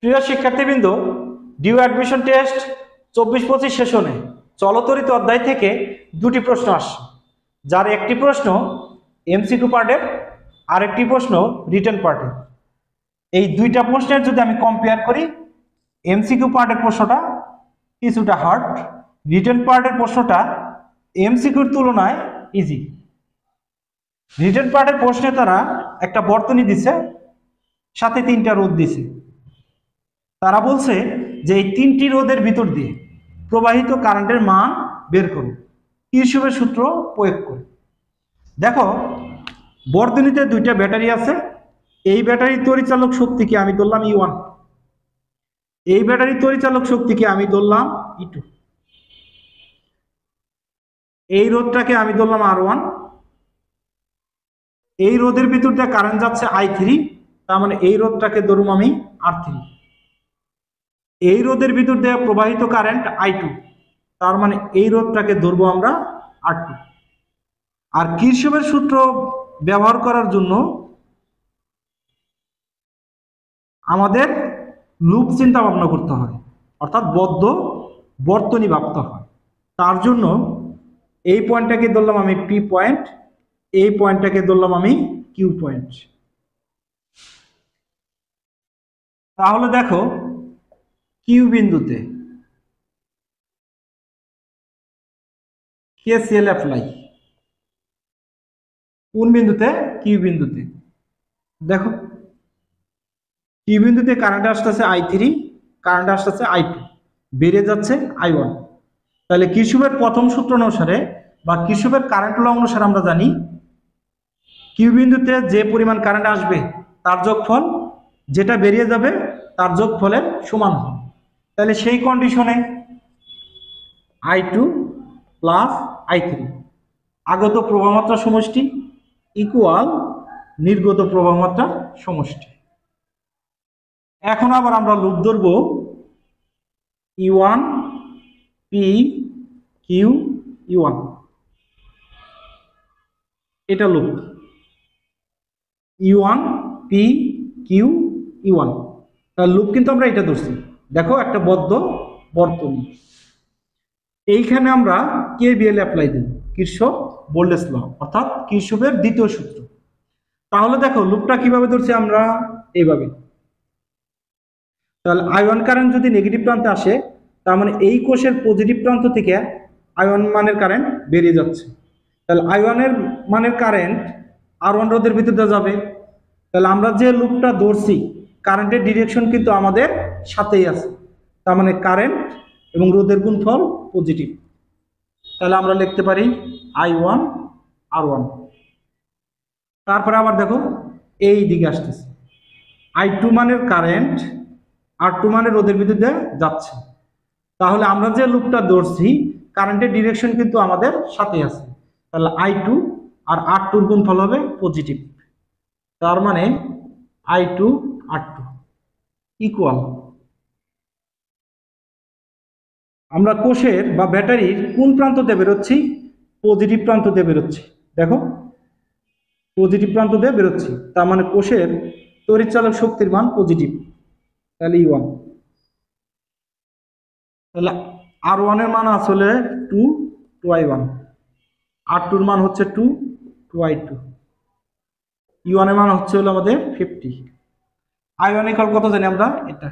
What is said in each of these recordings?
প্রিয় শিক্ষার্থীবৃন্দ, due admission test 24-25 সেশনে চলতরিত অধ্যায় থেকে দুটি প্রশ্ন আসছে, যার একটি প্রশ্ন এমসিকিউ পার্টের আর একটি প্রশ্ন রিটেন পার্টের। এই দুইটা প্রশ্নের যদি আমি কম্পেয়ার করি, এমসিকিউ পার্টের প্রশ্নটা কিছুটা হার্ড, রিটেন পার্টের প্রশ্নটা এমসিকিউর তুলনায় ইজি। রিটেন পার্টের প্রশ্নে তারা একটা বর্তনী দিছে, সাথে 3টা রোধ দিছে। তারা বলছে যে এই 3টি রোধের ভিতর দিয়ে প্রবাহিত কারেন্টের মান বের করুন কিরশফের সূত্র প্রয়োগ করে। দেখো, বর্তনীতে 2টা ব্যাটারি আছে। এই ব্যাটারির তড়িৎচালক শক্তিকে আমি ধরলাম E1, এই ব্যাটারির তড়িৎচালক শক্তিকে আমি ধরলাম E2, এই রোধটাকে আমি ধরলাম R1, এই রোধের ভিতর দিয়ে কারেন্ট যাচ্ছে I3, তার মানে এই রোধটাকে ধরুম আমি R3, এই রোধের ভিতর দিয়ে প্রবাহিত কারেন্ট I2, তার মানে এই রোধটাকে ধরবো আমরা R2। আর কিরশফের সূত্র ব্যবহার করার জন্য আমাদের লুপ চিন্তা ভাবনা করতে হয়, অর্থাৎ বদ্ধ বর্তনী ভাবতে হয়। তার জন্য এই পয়েন্টটাকে ধরলাম আমি P পয়েন্ট, এই পয়েন্টটাকে ধরলাম আমি Q পয়েন্ট। তাহলে দেখো, কিউ বিন্দুতে KCL অ্যাপ্লাই, কোন বিন্দুতে? কিউ বিন্দুতে। দেখো, কিউ বিন্দুতে কারেন্ট আসতেছে I3, কারেন্ট আসতেছে I2, বেড়ে যাচ্ছে I1। তাহলে কিরশফের প্রথম সূত্র অনুসারে বা কিরশফের কারেন্ট ল অনুসারে আমরা জানি কিউ বিন্দুতে যে পরিমাণ কারেন্ট আসবে তার যোগফল যেটা বেরিয়ে যাবে তার যোগফলের সমান হবে। তাহলে সেই কন্ডিশনে I2 প্লাস I3 আগত প্রবাহমাত্রা সমষ্টি ইকুয়াল নির্গত প্রবাহমাত্রা সমষ্টি। এখন আবার আমরা লুপ ধরব E1 P Q E1, এটা loop E1 P Q E1, তার লুপ কিন্তু আমরা এটা ধরছি। দেখো, একটা বদ্ধ বর্তনী। এইখানে আমরা KVL অ্যাপ্লাই দেব, কিরশফ ভোল্টেজ ল, অর্থাৎ কিরশফের দ্বিতীয় সূত্র। তাহলে দেখো, লুপটা কিভাবে ধরছি আমরা, এইভাবে। তাহলে I1 কারেন্ট যদি নেগেটিভ প্রান্তে আসে, তার মানে এই কোষের পজিটিভ প্রান্ত থেকে I1 মানের কারেন্ট বেরিয়ে যাচ্ছে। তাহলে I1 এর মানের কারেন্ট R1 রোধের ভিতরে যাবে। তাহলে আমরা যে লুপটা ধরছি, কারেন্টের ডিরেকশন কিন্তু আমাদের সাথেই আছে, তার মানে কারেন্ট এবং রোধের গুণফল পজিটিভ। তাহলে আমরা লিখতে পারি I1 R1। তারপরে আবার দেখো, এই দিকে আসতেছে I2 মানের কারেন্ট R2 মানের রোধের ভিতর দিয়ে যাচ্ছে। তাহলে আমরা যে লুপটা ধরছি, কারেন্টের ডিরেকশন কিন্তু আমাদের সাথেই আছে। তাহলে I2 আর R2 গুণফল হবে পজিটিভ, তার মানে I2 R2 ইকুয়াল, আমরা কোষের বা ব্যাটারির কোন প্রান্ততে বেরোচ্ছি? পজিটিভ প্রান্ততে বেরোচ্ছি। দেখো, পজিটিভ প্রান্ত দিয়ে বেরোচ্ছি, তার মানে কোষের তড়িৎচালক শক্তির মান পজিটিভ। তাহলে E1, তাহলে R1 এর মান আসলে 2I1, R2 এর মান হচ্ছে 2I2, E1 এর মান হচ্ছে হলো আমাদের 50। I1 ইকুয়াল কত জানি আমরা? এটা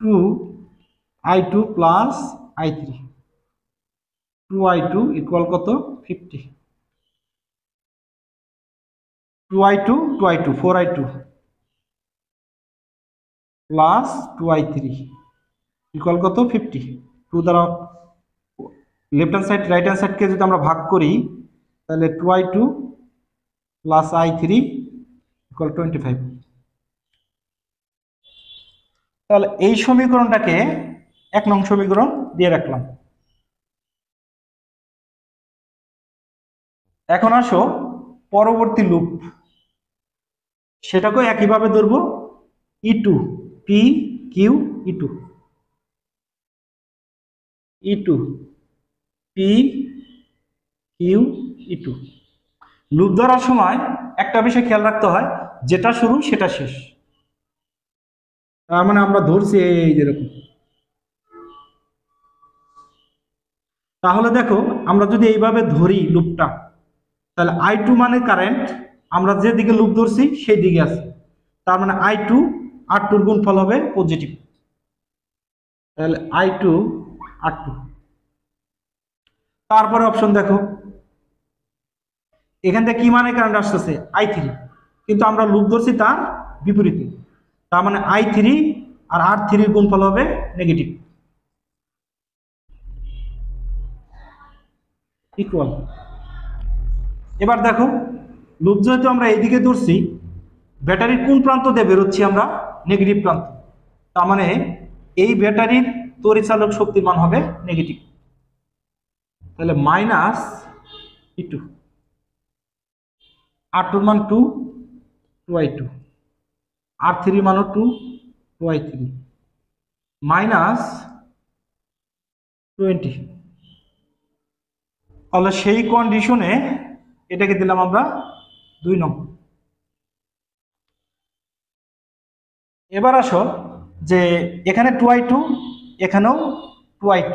2I2 plus I3, 2I2 equal কত? 50। 2I2 4I2 plus 2I3 equal কত? 50। 2 দ্বারা left hand side right hand সাইডকে যদি আমরা ভাগ করি, তাহলে 2I2 প্লাস I3 ইকুয়াল 25। তাহলে এই সমীকরণটাকে 1 নং সমীকরণ দিয়ে রাখলাম। এখন আসো পরবর্তী লুপ, সেটাকেও একইভাবে ধরবো E2 P Q E2, E2 P Q E2। Loop ধরার সময় একটা বিষয় খেয়াল রাখতে হয়, যেটা শুরু সেটা শেষ। তার মানে আমরা ধরছি এই যেরকম। তাহলে দেখো আমরা যদি এইভাবে ধরি লুপটা, তাহলে I2 মানে কারেন্ট, আমরা যেদিকে লুপ ধরছি সেই দিকে আছে, তার মানে I2 R2 এর গুণফল হবে পজিটিভ। তাহলে I2 R2। তারপরে অপশন দেখো, এখান থেকে কি মানে কারেন্ট আসতেছে I3, কিন্তু আমরা লুপ ধরছি তার বিপরীতে, তার মানে I3 আর R3 এর গুণফল হবে নেগেটিভ, ইকুয়াল। এবার দেখো লুপ যেহেতু আমরা এইদিকে ধরছি, ব্যাটারির কোন প্রান্ত দিয়ে বেরোচ্ছি আমরা, নেগেটিভ প্রান্ত, তার মানে এই ব্যাটারির তড়িৎচালক শক্তির মান হবে নেগেটিভ। তাহলে মাইনাস E2, R2 এর মান 2, 2I2, R3 এর মানও 2, 2I3, মাইনাস 20। তাহলে সেই কন্ডিশনে এটাকে দিলাম আমরা 2 নম্বর। এবার আসো যে এখানে 2I2, এখানেও 2I2,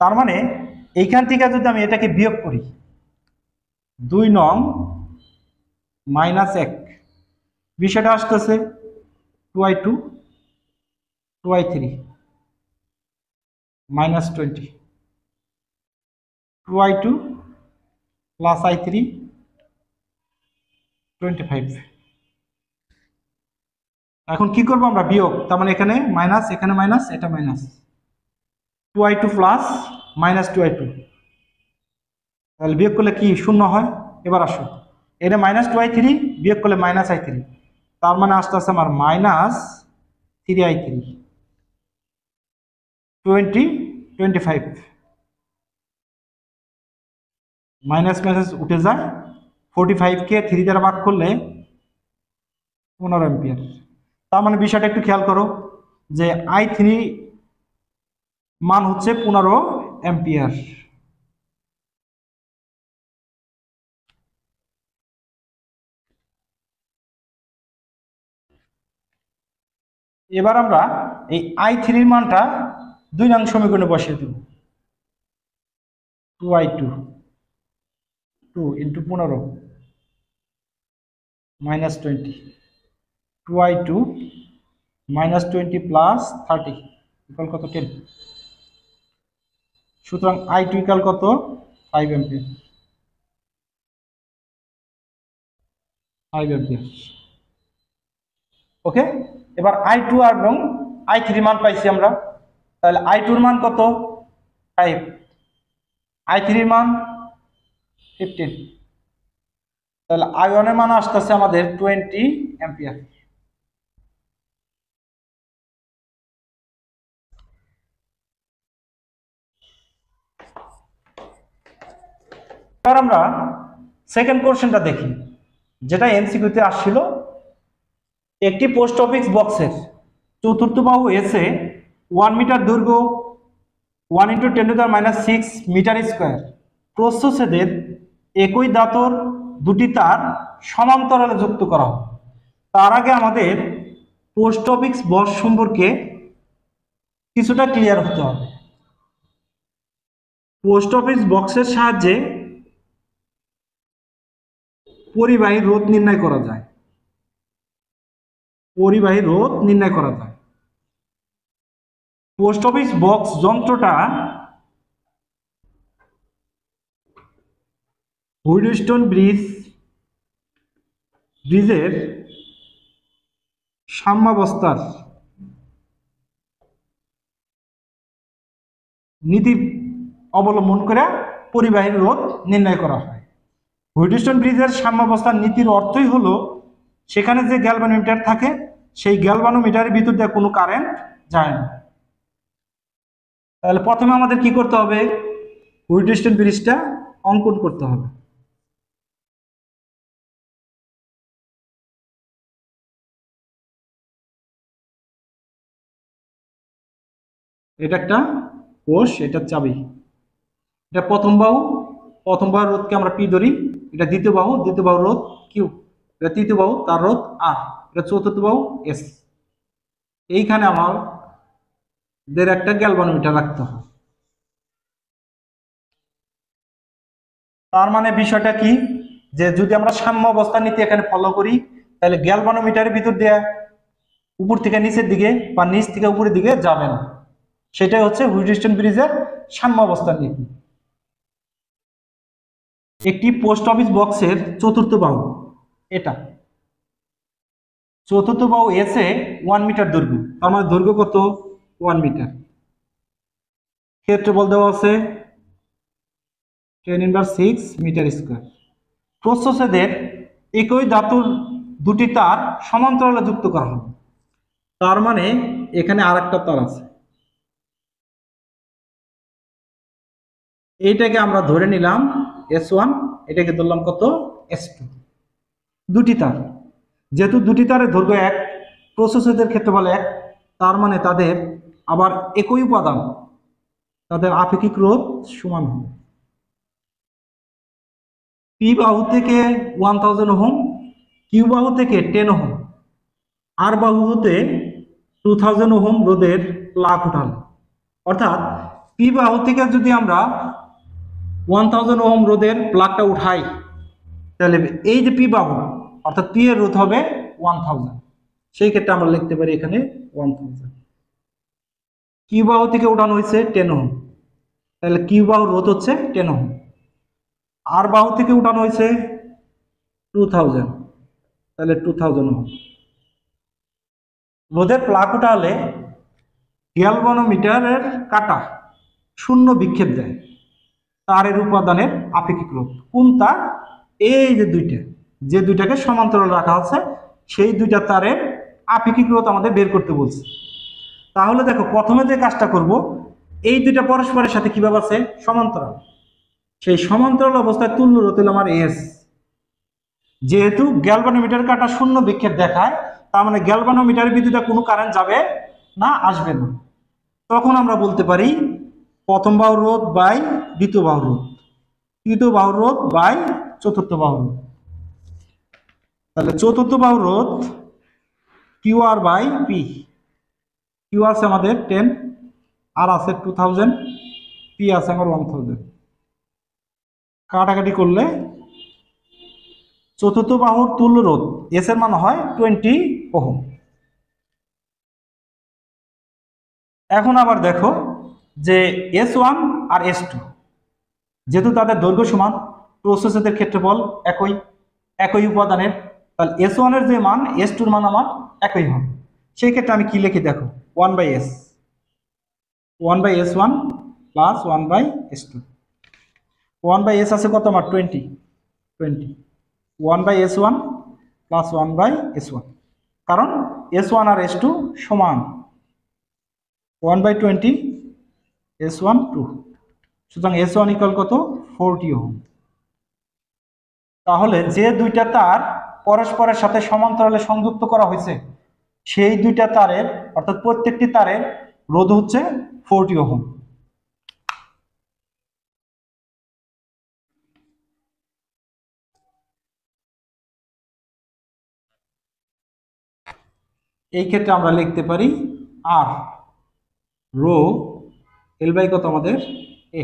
তার মানে এইখান থেকে যদি আমি এটাকে বিয়োগ করি, 2 নং মাইনাস 1, বিষয়টা আসতেছে 2I2, 2I3 minus 20, 2I2 plus I3 25। এখন কি করবো আমরা, বিয়োগ, তার মানে এখানে মাইনাস, এখানে মাইনাস, এটা minus, 2I2 plus minus 2I2, তাহলে বিয়োগ করলে কি শূন্য হয়। এবার আসো এটা মাইনাস 2I3 বিয়োগ করলে মাইনাস I3, তার মানে আসতে আসতে আমার মাইনাস 3I3, 25, মাইনাস মাইনাস উঠে যায়, 45কে 3 দ্বারা ভাগ করলে 15 অ্যাম্পিয়ার। তার মানে বিষয়টা একটু খেয়াল করো যে I3 মান হচ্ছে 15 অ্যাম্পিয়ার। এবার আমরা এই I3 এর মানটা 2 নং সমীকরণে বসিয়ে দেব, 2I2 2 into 15 minus 20, 2I2 minus 20 plus 30 equal কত, 10। সুতরাং I2 ইকুয়াল কত, 5 অ্যাম্পিয়ার, 5 অ্যাম্পিয়ার। ওকে, এবার I2 এবং I3 মান পাইছি আমরা, তাহলে I2 এর মান কত, 5, I3 এর মান 15, তাহলে I1 এর মান আসতেছে আমাদের 20 অ্যাম্পিয়ার। এবার আমরা সেকেন্ড কোশ্চেনটা দেখি, যেটা এমসিকিউতে আসছিল। একটি পোস্ট অফিস বক্সের চতুর্থ বাহু এসে 1 মিটার দৈর্ঘ্য 1 × 10⁻⁶ মিটার স্কোয়ার প্রস্থচ্ছেদের একই দাঁতর দুটি তার সমান্তরালে যুক্ত করা হয়। তার আগে আমাদের পোস্ট অফিস বক্স সম্পর্কে কিছুটা ক্লিয়ার হতে হবে। পোস্ট অফিস বক্সের সাহায্যে পরিবাহী রোধ নির্ণয় করা যায়, পরিবাহী রোধ নির্ণয় করা যায়। পোস্ট অফিস বক্স যন্ত্রটা হুইটস্টোন ব্রিজের সাম্যাবস্থার নীতি অবলম্বন করে পরিবাহী রোধ নির্ণয় করা হয়। হুইটস্টোন ব্রিজের সাম্যাবস্থার নীতির অর্থই হলো সেখানে যে গ্যালভানোমিটার থাকে সেই গ্যালভানোমিটারের ভিতর দিয়ে কোনো কারেন্ট যায় না। তাহলে প্রথমে আমাদের কি করতে হবে, হুইটস্টোন ব্রিজটা অঙ্কন করতে হবে। এটা একটা কোষ, এটা চাবি, এটা প্রথম বাহু, প্রথম বাহুর রোধকে আমরা পি ধরি, এটা দ্বিতীয় বাহু, দ্বিতীয় বাহুর রোধ কিউ, এটা তৃতীয় বাহু তার রোধ আর, এটা চতুর্থ বাহু এস। এইখানে আমাদের একটা গ্যালভানোমিটার রাখতে হবে। তার মানে বিষয়টা কি, যে যদি আমরা সাম্য অবস্থা নীতি এখানে ফলো করি, তাহলে গ্যালভানোমিটারের ভিতর দিয়ে উপর থেকে নিচের দিকে বা নিচ থেকে উপরের দিকে যাবে না। সেটাই হচ্ছে হুইটস্টোন ব্রিজের সাম্য অবস্থার নীতি। একটি পোস্ট অফিস বক্সের চতুর্থ বাহু, এটা চতুর্থ বাহু এসে 1 মিটার দৈর্ঘ্য, তার মানে দৈর্ঘ্য কত 1 মিটার। ক্ষেত্রফল দেওয়া আছে 10⁻6 মিটার স্কয়ার। প্রস্থচ্ছেদের একই ধাতুর দুটি তার সমান্তরালে যুক্ত করা হবে। তার মানে এখানে আরেকটা তার আছে, এইটাকে আমরা ধরে নিলাম S1, এটাকে ধরলাম কত S2। দুটি তার, যেহেতু দুটি তারের দৈর্ঘ্য এক, প্রস্থচ্ছেদের ক্ষেত্রফল এক, তার মানে তাদের আবার একই উপাদান, তাদের আপেক্ষিক রোধ সমান হবে। পি বাহু থেকে 1000 ওহম, কিউ বাহু থেকে 10 ওহম, আর বাহু হতে 2000 ওহম রোধের প্লাগ উঠালো। অর্থাৎ পি বাহু থেকে যদি আমরা 1000 ওহম রোধের প্লাগটা উঠাই, তাহলে এই যে পি বাহু অর্থাৎ পি এর রোধ হবে 1000। সেই ক্ষেত্রে আমরা লিখতে পারি এখানে 1000। কিউ বাহু থেকে উঠানো হয়েছে 10 ওহম, তাহলে কিউ বাহুর রোধ হচ্ছে 10 ওহম। আর বাহু থেকে উঠানো হয়েছে 2000, তাহলে 2000 ওহম। রোধের প্লাগ উঠালে গ্যালভানোমিটারের কাটা শূন্য বিক্ষেপ দেয় তারের উপাদানের আপেক্ষিক রোধ। কোন তার? এই যে দুইটা, যে দুইটাকে সমান্তরাল রাখা আছে, সেই দুইটা তারের আপেক্ষিক রোধ আমাদের বের করতে বলছে। তাহলে দেখো প্রথমে যে কাজটা করব, এই দুইটা পরস্পরের সাথে কিভাবে আছে সমান্তরাল, সেই সমান্তরাল অবস্থায় তুল্য রোধ হলো আমার এস। যেহেতু গ্যালভানোমিটার কাটা শূন্য বিক্ষেপ দেখায়, তার মানে গ্যালভানোমিটারের বিদ্যুতে কোনো কারেন্ট যাবে না, আসবে না। তখন আমরা বলতে পারি প্রথম বাহুর রোধ বাই দ্বিতীয় বাহুর রোধ, তৃতীয় বাহুর রোধ বাই চতুর্থ বাহুর রোধ। তাহলে চতুর্থ বাহুর রোধ Q R by P. Q আছে আমাদের 10, আর আছে 2000, পি আছে আমার 1000। কাটাকাটি করলে চতুর্থ বাহুর তুল্য রোধ এস এর মান হয় 20 ওহম। এখন আবার দেখো যে S1 আর S2, যেহেতু তাদের দৈর্ঘ্য সমান, প্রস্থচ্ছেদের ক্ষেত্রফল একই উপাদানের, তাহলে S1 এর যে মান S2 এর মান আমার একই হবে। সেই ক্ষেত্রে আমি কি লিখি দেখো, 1/s, 1/s1 plus 1/s2। 1/s আছে কত আমার 20, 1/s1 প্লাস 1/s1, কারণ S1 আর S2 সমান। 1/20 S1 2, সুতরাং S1 ইকুয়াল কত 40 ওহম। তাহলে যে দুইটা তার পরস্পরের সাথে সমান্তরালে সংযুক্ত করা হয়েছে, সেই দুইটা তারের অর্থাৎ প্রত্যেকটি তারের রোধ হচ্ছে 40 ওহম। এই ক্ষেত্রে আমরা লিখতে পারি আর রো এল বাই কত আমাদের এ।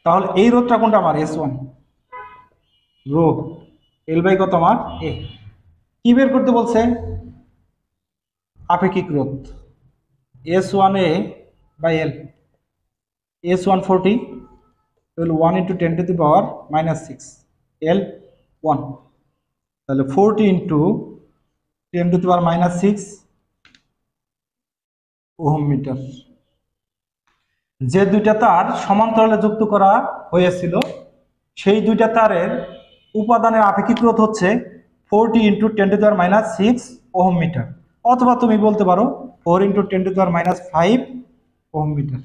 তাহলে এই রোধটা কোনটা আমার S1, রো এল বাই কত আমার এ। কি বের করতে বলছে? আপেক্ষিক রোধ S1A বাই এল। S1 40, তাহলে 1 × 10⁻⁻6, L 1, তাহলে 40 × 10⁻⁻6 ওহম মিটার। যে দুইটা তার সমান্তরালে যুক্ত করা হয়েছিল, সেই দুইটা তারের উপাদানের আপেক্ষিক রোধ হচ্ছে 40 × 10⁻⁻6 ওহম মিটার, অথবা তুমি বলতে পারো 4 × 10⁻5 ওহম মিটার।